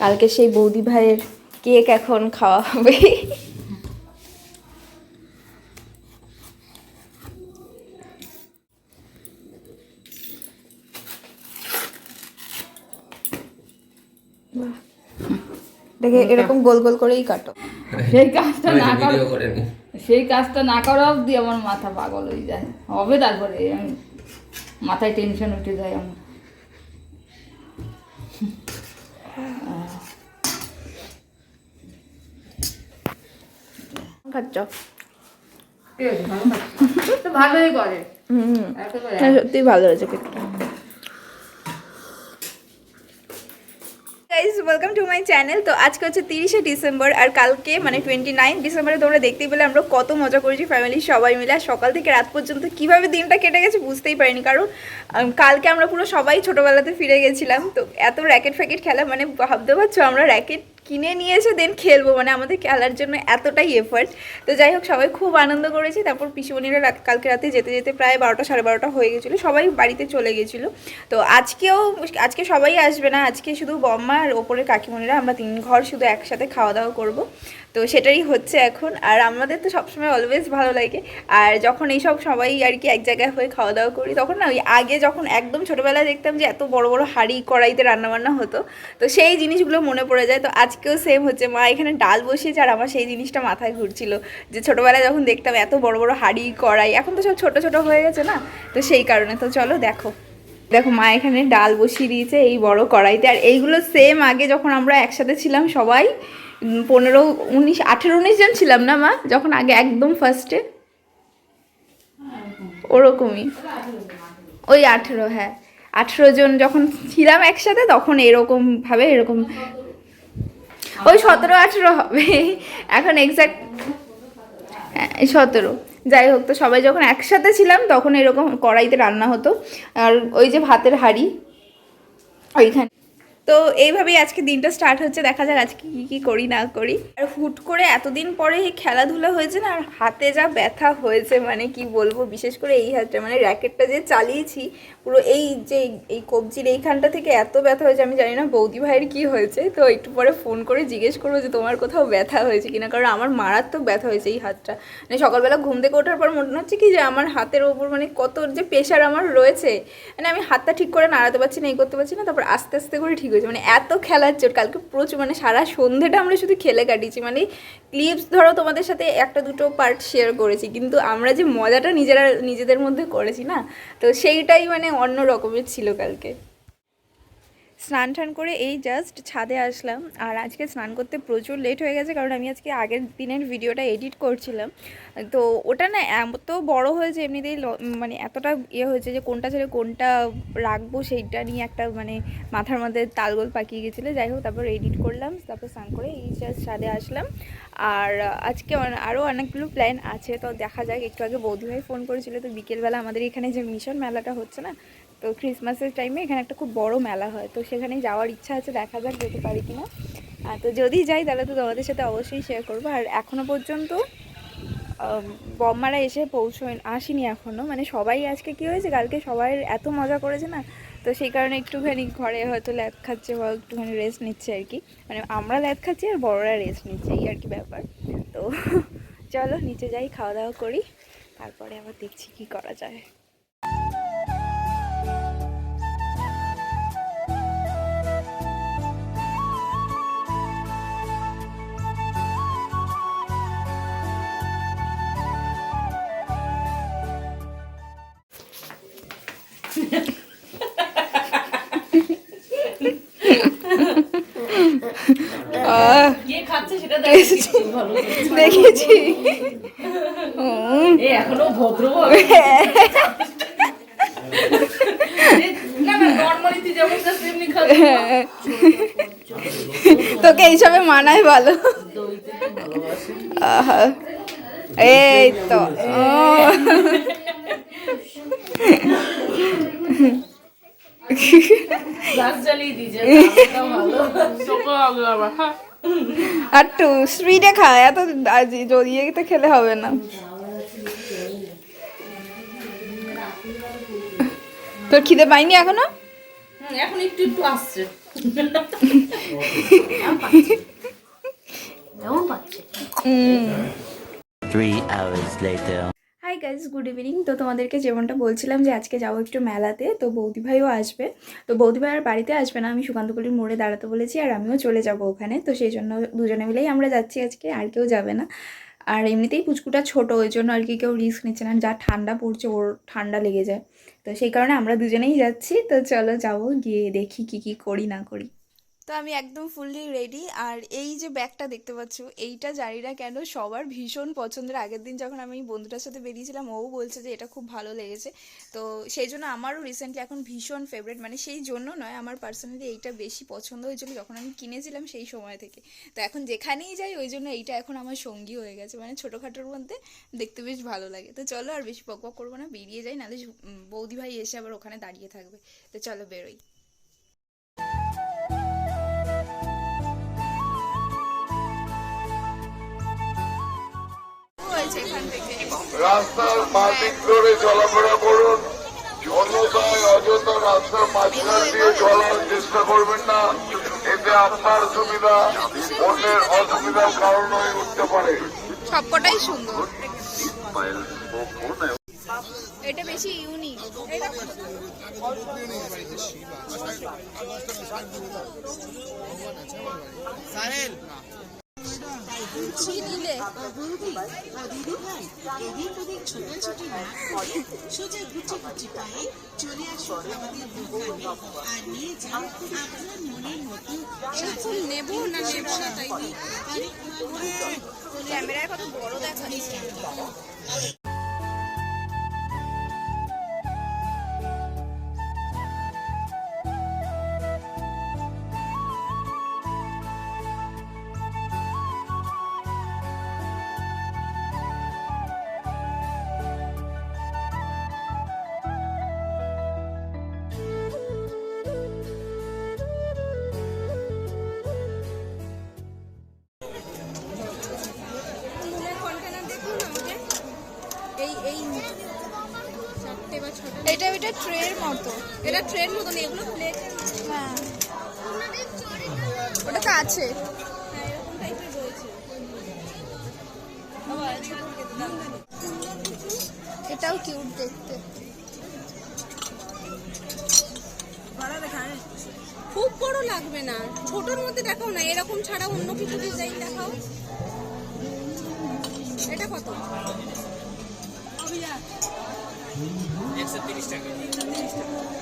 কালকে সেই বৌদি ভাইয়ের কেক এখন খাওয়া হবে। দেখে এরকম গোল গোল করেই কাটো। সেই কাজটা না করা অবধি আমার মাথা পাগল হয়ে যায়, হবে তারপরে মাথায় টেনশন উঠে যায় আমার। খাচ্ছ? ভালোই করে, সত্যি ভালো হয়েছে কেকটা। Guys welcome to my channel. তো আজকে হচ্ছে 30শে ডিসেম্বর আর কালকে মানে 29 ডিসেম্বরে তোমরা দেখতেই পেলে আমরা কত মজা করেছি ফ্যামিলির সবাই মিলে। আর সকাল থেকে রাত পর্যন্ত কিভাবে দিনটা কেটে গেছে বুঝতেই পারিনি, কারণ কালকে আমরা পুরো সবাই ছোটোবেলাতে ফিরে গেছিলাম। তো এত র্যাকেট ফ্যাকেট খেলা, মানে ভাবতে পারছো আমরা র্যাকেট কিনে নিয়েছে দেন খেলবো, মানে আমাদের খেলার জন্য এতটাই এফার্ট। তো যাই হোক সবাই খুব আনন্দ করেছি। তারপর পিসিমণিরা কালকে রাতে যেতে যেতে প্রায় 12টা সাড়ে 12টা হয়ে গেছিলো, সবাই বাড়িতে চলে গেছিলো। তো আজকে সবাই আসবে না, আজকে শুধু বম্মা আর ওপরের কাকিমণিরা, আমরা 3 ঘর শুধু একসাথে খাওয়া দাওয়া করব। তো সেটাই হচ্ছে এখন। আর আমাদের তো সবসময় অলওয়েজ ভালো লাগে, আর যখন এইসব সবাই আর কি এক জায়গায় হয়ে খাওয়া দাওয়া করি তখন না ওই আগে যখন একদম ছোটোবেলায় দেখতাম যে এত বড় বড় হাঁড়ি কড়াইতে রান্নাবান্না হতো, তো সেই জিনিসগুলো মনে পড়ে যায়। তো আজকেও সেম হচ্ছে, মা এখানে ডাল বসিয়েছে আর আমার সেই জিনিসটা মাথায় ঘুরছিল যে ছোটোবেলায় যখন দেখতাম এত বড় বড় হাঁড়ি কড়াই, এখন তো সব ছোটো ছোটো হয়ে গেছে না, তো সেই কারণে। তো চলো দেখো মা এখানে ডাল বসিয়ে দিয়েছে এই বড় কড়াইতে। আর এইগুলো সেম আগে যখন আমরা একসাথে ছিলাম সবাই 15, 19, 18, 19 জন ছিলাম না মা, যখন আগে একদম ফার্স্টে ওরকমই ওই 18, হ্যাঁ 18 জন যখন ছিলাম একসাথে তখন এরকম ওই 17, 18 হবে এখন এক্সাক্ট 17। যাই হোক, তো সবাই যখন একসাথে ছিলাম তখন এরকম কড়াইতে রান্না হতো। আর ওই যে ভাতের হাঁড়ি ওইখানে। তো এইভাবেই আজকে দিনটা স্টার্ট হচ্ছে, দেখা যাক আজকে কী করি না করি। আর হুট করে এতদিন পরে খেলাধুলা হয়েছে না, আর হাতে যা ব্যথা হয়েছে মানে কি বলবো, বিশেষ করে এই হাতটা, মানে র্যাকেটটা যে চালিয়েছি পুরো এই কবজির এইখানটা থেকে এত ব্যথা হয়েছে। আমি জানি না বৌদি ভাইয়ের কী হয়েছে, তো একটু পরে ফোন করে জিজ্ঞেস করবো যে তোমার কোথাও ব্যথা হয়েছে কিনা, কারণ আমার মারাত্মক ব্যথা হয়েছে এই হাতটা। মানে সকালবেলা ঘুম থেকে ওঠার পর মনে হচ্ছে কি যে আমার হাতের ওপর মানে কত যে প্রেশার আমার রয়েছে, মানে আমি হাতটা ঠিক করে নাড়াতে পারছি না, এই করতে পারছি না। তারপর আস্তে আস্তে করে ঠিক হয়েছে, মানে এত খেলার চোট কালকে প্রচুর, মানে সারা সন্ধ্যেটা আমরা শুধু খেলে কাটিয়েছি। মানে ক্লিপস ধরো তোমাদের সাথে একটা দুটো পার্ট শেয়ার করেছি, কিন্তু আমরা যে মজাটা নিজেদের মধ্যে করেছি না, তো সেইটাই মানে অন্য রকমের ছিল কালকে। স্নান টান করে এই জাস্ট ছাদে আসলাম। আর আজকে স্নান করতে প্রচুর লেট হয়ে গেছে, কারণ আমি আজকে আগের দিনের ভিডিওটা এডিট করছিলাম। তো ওটা না এত বড় হয়েছে এমনিতেই, মানে এতটা হয়েছে যে কোনটা ছেড়ে কোনটা রাখবো সেইটা নিয়ে একটা মানে মাথার মধ্যে তালগোল পাকিয়ে গেছিলো। যাই হোক, তারপর এডিট করলাম, তারপর স্নান করে এই জাস্ট ছাদে আসলাম। আর আজকে আরও অনেকগুলো প্ল্যান আছে, তো দেখা যাক। একটু আগে বৌদিভাই ফোন করেছিল, তো বিকেলবেলা আমাদের এখানে যে মিশন মেলাটা হচ্ছে না, তো ক্রিসমাসের টাইমে এখানে একটা খুব বড় মেলা হয়, তো সেখানে যাওয়ার ইচ্ছা আছে, দেখা যাক যেতে পারি কিনা। তো যদি যাই তাহলে তো তোমাদের সাথে অবশ্যই শেয়ার করবো। আর এখনও পর্যন্ত বম্মারা এসে আসেনি এখনও, মানে সবাই আজকে কী হয়েছে কালকে সবাই এত মজা করেছে না, তো সেই কারণে একটুখানি ঘরে হয়তো ল্যাদ খাচ্ছে বা একটুখানি রেস্ট নিচ্ছে আর কি। মানে আমরা ল্যাদ খাচ্ছি আর বড়রা রেস্ট নিচ্ছে, এই আর কি ব্যাপার। তো চলো নিচে যাই, খাওয়া দাওয়া করি, তারপরে আবার দেখছি কি করা যায়। দেখেছি এখনো ভদ্র তোকে এইসবে মানায় ভালো। এই তো আর একটু স্পিডে খা, এত জড়িয়ে খেলে হবে না। তোর খিদে পাইনি এখনো? এখন একটু একটু আসছে। কেমন পাচ্ছে 3 hours later. Hi guys, good evening. তো তোমাদেরকে যেমনটা বলছিলাম যে আজকে যাবো একটু মেলাতে, তো বৌদিভাইও আসবে। তো বৌদিভাই আর বাড়িতে আসবে না, আমি সুকান্তপল্লির মোড়ে দাঁড়াতে বলেছি আর আমিও চলে যাব ওখানে। তো সেই জন্য দুজনে মিলেই আমরা যাচ্ছি আজকে, আর কেউ যাবে না। আর এমনিতেই পুচকুটা ছোট, ওই জন্য আর কি কেউ রিস্ক নিচ্ছে না, যা ঠান্ডা পড়ছে ওর ঠান্ডা লেগে যায়। তো সেই কারণে আমরা দুজনেই যাচ্ছি। তো চলো যাবো, গিয়ে দেখি কি করি না করি। তো আমি একদম ফুললি রেডি। আর এই যে ব্যাগটা দেখতে পাচ্ছ, এইটা জানি না কেন সবার ভীষণ পছন্দের। আগের দিন যখন আমি বন্ধুটার সাথে বেরিয়েছিলাম, ও বলছে যে এটা খুব ভালো লেগেছে। তো সেই জন্য আমারও রিসেন্টলি এখন ভীষণ ফেভারিট, মানে সেই জন্য নয়, আমার পার্সোনালি এইটা বেশি পছন্দ হয়েছিল যখন আমি কিনেছিলাম সেই সময় থেকে। তো এখন যেখানেই যাই ওই জন্য এইটা এখন আমার সঙ্গী হয়ে গেছে, মানে ছোটোখাটোর মধ্যে দেখতে বেশ ভালো লাগে। তো চলো আর বেশি বকবক করবো না, বেরিয়ে যাই, নাহলে বৌদি ভাই এসে আবার ওখানে দাঁড়িয়ে থাকবে। তো চলো বেরোই। রাস্তার মাটিক ধরে চলাফেরা করুন। অন্যথায় অযথা রাস্তার মাঝখান দিয়ে চলার চেষ্টা করবেন না, এতে আপনার সুবিধা অন্যের অসুবিধার কারণ হয়ে উঠতে পারে। সবকটাই সুন্দর, এটা বেশি ইউনিক। নিলে ছোটাছুটি না করে সোজা গুটি গুটি পায়ে চলে আসুন আমাদের দোকানে আর নিয়ে যান আপনার মনের মতো ফুল নেব না নেব না তাই ক্যামেরায় কত বড় দেখাচ্ছে। এটা ওইটা ট্রের মতো, এটা ট্রের মতো নেই, এগুলো প্লেট। হ্যাঁ ওটা তো আছে। এটাও কিউট দেখতে, খুব বড় লাগবে না, ছোটর মধ্যে দেখাও না, এরকম ছাড়া অন্য কিছু ডিজাইন দেখাও। এটা কত?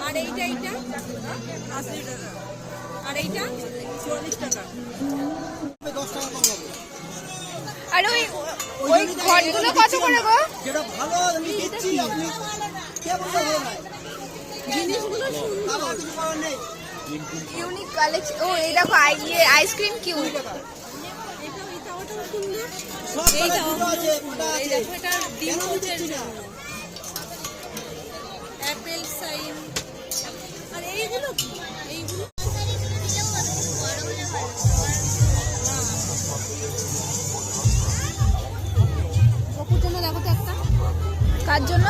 আর এইটা এইটা 80 টাকা, আর এইটা 40 টাকা। আর ওই ওই ঘরগুলো কত করে গো? যেটা ভালো আমি দিচ্ছি, আপনি কে বলতে হবে না, জিনিসগুলো সুন্দর, আমার কিছু করার নেই। Unique collection. ও এই দেখো আইসক্রিম কিউট। এটা এটা ওটাও সুন্দর। সব কালার দুটো আছে, ওটা এই আছে। দেখো এটা ডিমোজের জন্য অ্যাপেল সাইন। আর এইগুলো কি? এইগুলো বকুর জন্য দেখো তো একটা। কার জন্য?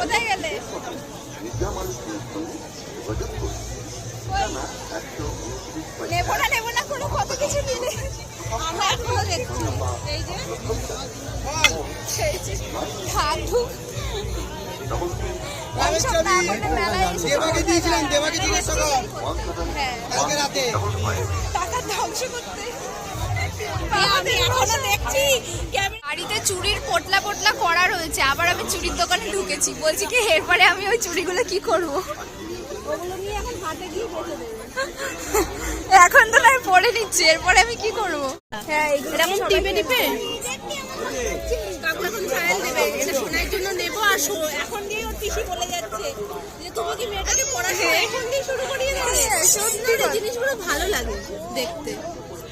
কোথায় গেলে? নেবো না কোনো কত কিছু নিলে। আমরা এখনো দেখছি এই যে ধাতু দেবাকে দিয়েছিলাম, দেবাকে দিয়ে সকাল হ্যাঁ কালকে রাতে টাকা ধ্বংস করতে। আমি এখনো দেখছি বাড়িতে চুড়ির পোটলা পোটলা করা রয়েছে, আবার আমি চুড়ির দোকানে ঢুকেছি, বলছি কি এরপরে আমি ওই চুড়িগুলো কি করব? ওগুলো নিয়ে এখন হাটে গিয়ে এখন তো আমি পড়ে নিচ্ছি, এরপরে আমি কি করব? হ্যাঁ এরকম টিপে টিপে কাকু এখন ছায়াল দেবে, এটা শোনার জন্য নেবো। আর এখন দিয়ে ওর পিসি বলে যাচ্ছে যে তুমি কি মেয়েটাকে পড়াশোনা এখন দিয়ে শুরু করিয়ে দেবে। সত্যি জিনিসগুলো ভালো লাগে দেখতে।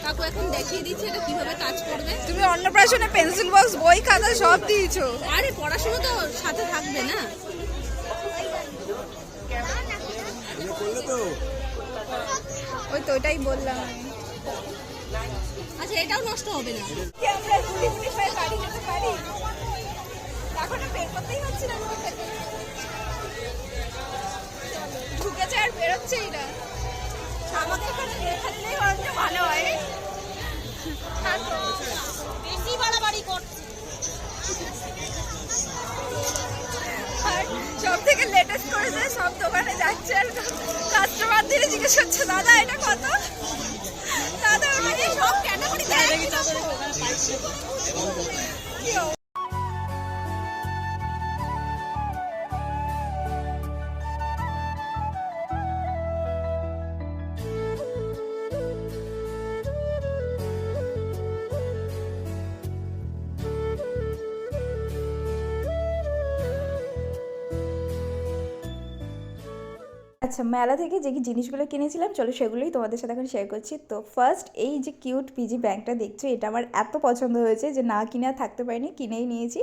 কাকু এখন দেখিয়ে দিচ্ছে এটা কিভাবে কাজ করবে। তুমি অন্নপ্রাশনে পেন্সিল বক্স, বই, খাতা সব দিয়েছো। আরে পড়াশোনা তো সাথে থাকবে না। ওই তো ওটাই বললাম আমি। আচ্ছা এটাও নষ্ট হবে না। কি আমরা ঘুরি ঘুরি সবাই বাড়ি যেতে পারি? এখনো বের করতেই হচ্ছে না ঘর থেকে। ঢুকেছে আর বেরোচ্ছেই না। আমাদের এখানে রেখা দিলেই বরঞ্চ ভালো হয়। বেশি বাড়াবাড়ি করছে। আর সব থেকে লেটেস্ট করেছে, সব দোকানে যাচ্ছে আর কাস্টমারদের জিজ্ঞেস করছে দাদা এটা কত, দাদা মানে সব ক্যাটাগরি আচ্ছা, মেলা থেকে যে জিনিসগুলো কিনেছিলাম চলো সেগুলোই তোমাদের সাথে এখন শেয়ার করছি। তো ফার্স্ট এই যে কিউট পিজি ব্যাগটা দেখছো, এটা আমার এত পছন্দ হয়েছে যে না কিনে আর থাকতে পারিনি, কিনেই নিয়েছি।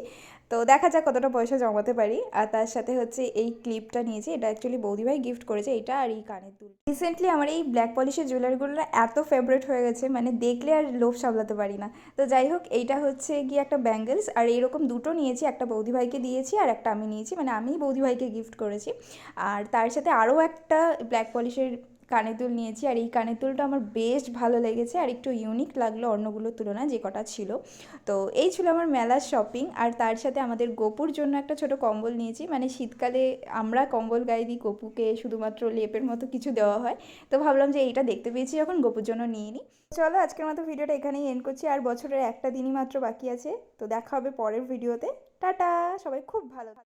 তো দেখা যাক কতটা পয়সা জমাতে পারি। আর তার সাথে হচ্ছে এই ক্লিপটা নিয়েছি, এটা অ্যাকচুয়ালি বৌদিভাই গিফট করেছে, এটা আর এই কানের দুল। রিসেন্টলি আমার এই ব্ল্যাক পলিশের জুয়েলারিগুলো এত ফেভারিট হয়ে গেছে, মানে দেখলে আর লোভ সামলাতে পারি না। তো যাই হোক, এইটা হচ্ছে গিয়ে একটা ব্যাঙ্গেলস, আর এরকম দুটো নিয়েছি, একটা বৌদিভাইকে দিয়েছি আর একটা আমি নিয়েছি, মানে আমি বৌদিভাইকে গিফট করেছি। আর তার সাথে আরও একটা ব্ল্যাক পলিশের কানের দুল নিয়েছি, আর এই কানের দুলটা আমার বেশ ভালো লেগেছে আর একটু ইউনিক লাগলো অন্যগুলোর তুলনায় যে কটা ছিল। তো এই ছিল আমার মেলার শপিং। আর তার সাথে আমাদের গপুর জন্য একটা ছোট কম্বল নিয়েছি, মানে শীতকালে আমরা কম্বল গায়ে দিই, গপুকে শুধুমাত্র লেপের মতো কিছু দেওয়া হয়। তো ভাবলাম যে এইটা দেখতে পেয়েছি যখন গপুর জন্য নিয়ে নিই। চলো আজকের মতো ভিডিওটা এখানেই এন্ড করছি, আর বছরের একটা দিনই মাত্র বাকি আছে। তো দেখা হবে পরের ভিডিওতে। টাটা, সবাই খুব ভালো।